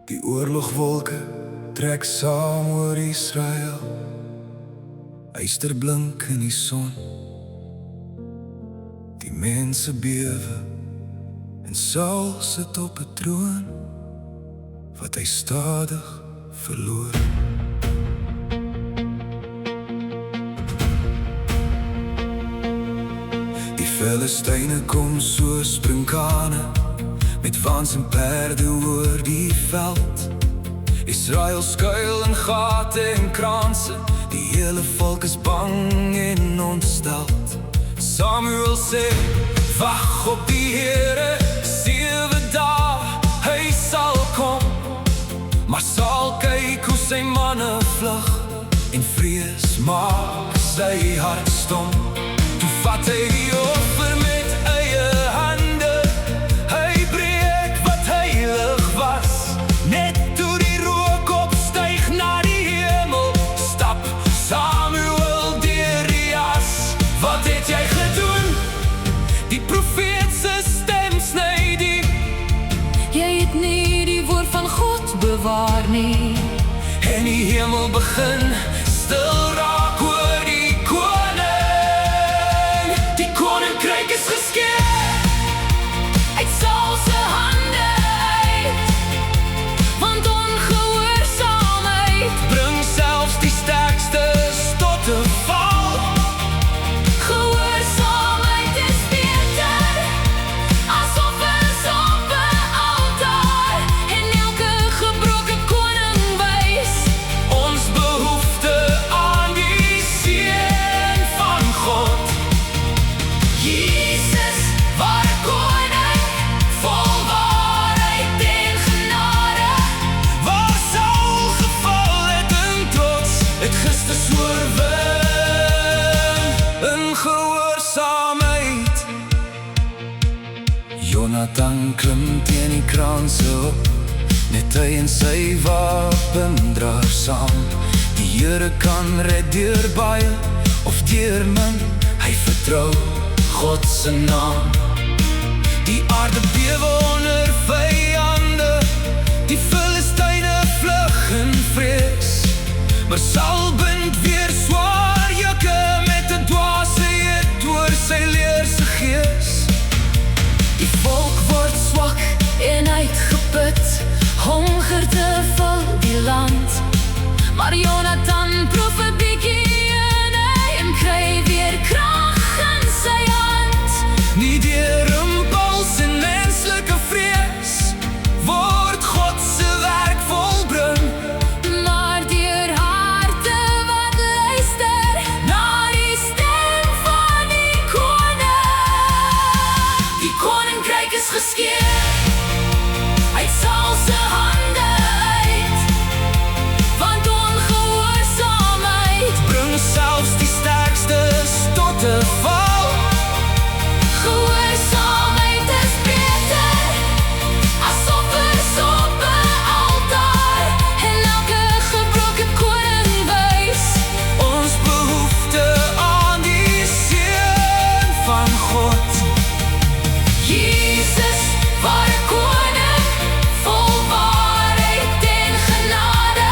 Die oorlogwolke trek saam oor Israel, yster blink in die son. Die mense bewe en Saul sit op 'n troon wat hy stadig verloor. Die Filistyne kom soos sprinkane met waans en perde oor die veld. Israel skuil in gate en kranse, die hele volk is bang en ontsteld. Samuel sê, wag op die Here, 7 dae, hy sal kom. Maar Saul kyk hoe sy manne vlug, en vrees maak sy hart stom. Toe vat hy die offer met eie hande, hy breek wat heilig was. Net toe die rook opstyg na die hemel, stap Samuel deur die as. Wat het jy gedoen? Die profeet se stem sny diep. Jy het nie die woord van God bewaar nie. En die hemel begin stil raak oor die koning. Die koninkryk is geskeur Uit Saul se hande uit, want ongehoorsaamheid bring selfs die sterkstes tot 'n val. Gehoorsaamheid is beter as offers op 'n altaar, en elke gebroke koning wys Ons behoefte aan die seën van God. Jesus, ware koning, vol waarheid en genade. Waar Saul geval het in trots, het Christus oorwin in gehoorsaamheid. Jonathan klim teen die kranse op, net hy en sy wapendraer saam. Die Here kan red deur baie of deur min, hy vertrou God se naam. Die aarde bewe onder vyande, die Filistyne vlug in vrees. Maar Saul bind weer swaar jukke met 'n dwaasheid oor sy leerse gees. Die volk word swak en uitgeput, honger te vul die land. Maar Jonathan proef 'n bietjie en hy kry weer krag in sy hand. Nie deur impuls en menslike vrees word God se werk volbring, Maar deur harte wat luister na die stem van die koning. Die koninkryk is geskeur uit Saul se hande uit, want ongehoorsaamheid bring selfs die sterkstes tot 'n val. Gehoorsaamheid is beter as offers op 'n altaar, en elke gebroke koning wys Ons behoefte aan die seën van God. Jesus, ware koning, vol waarheid en genade.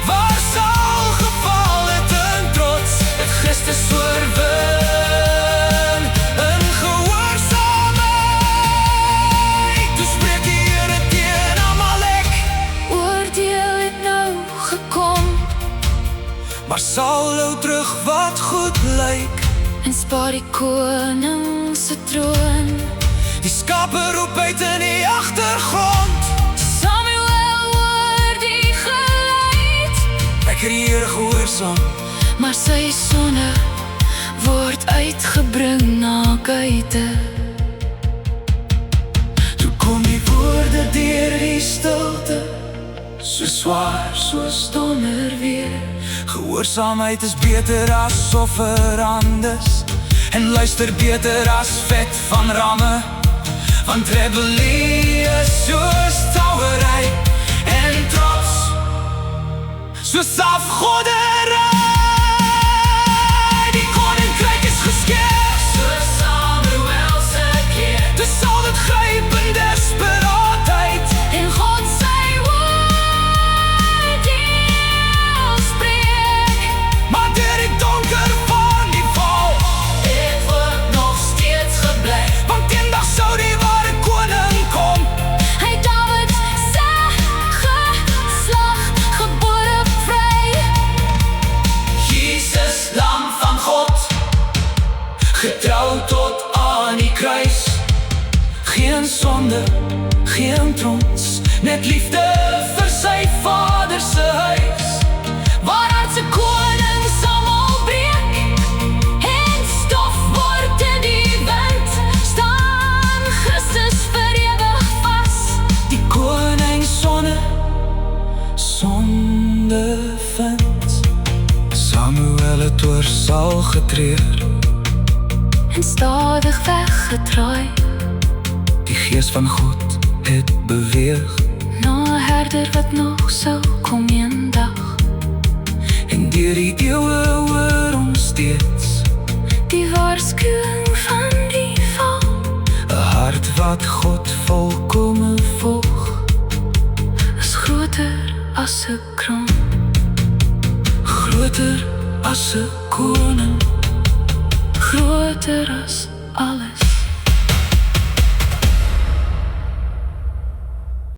Waar Saul geval het in trots, het Christus oorwin in gehoorsaamheid. Toe spreek die Here teen Amalek, Oordeel het nou gekom, maar Saul hou terug wat goed lyk. en spaar die koning se troon. Die skape roep uit in die agtergrond, Samuel hoor die geluid, ek het die Here gehoorsaam. maar sy sonde word uitgebring na buite. Toe kom die woorde deur die stilte, so swaar soos donder weer. Gehoorsaamheid is beter as offerandes, en luister beter as vet van ramme. Want rebellie is soos touwery, en trots soos afgoddery. Die koninkryk is geskeur soos Samuel se keer. Dis al dit gryp in desperaatheid, En God sy woord getrouw tot aan die kruis. Geen sonde, geen trots, net liefde vir sy Vader se huis. Waar aardse konings almal breek en stof word in die wind, staan Christus vir ewig vas. Die koning sonde vind. Samuel het oor Saul getreur En stadig weggedraai Die gees van God het beweeg na 'n herder wat nog sou kom eendag. En deur die eeuwe hoor ons steeds Die waarskuwing van die val, 'n hart wat God volkome volg is groter as 'n kroon, groter as 'n koning, groter as alles.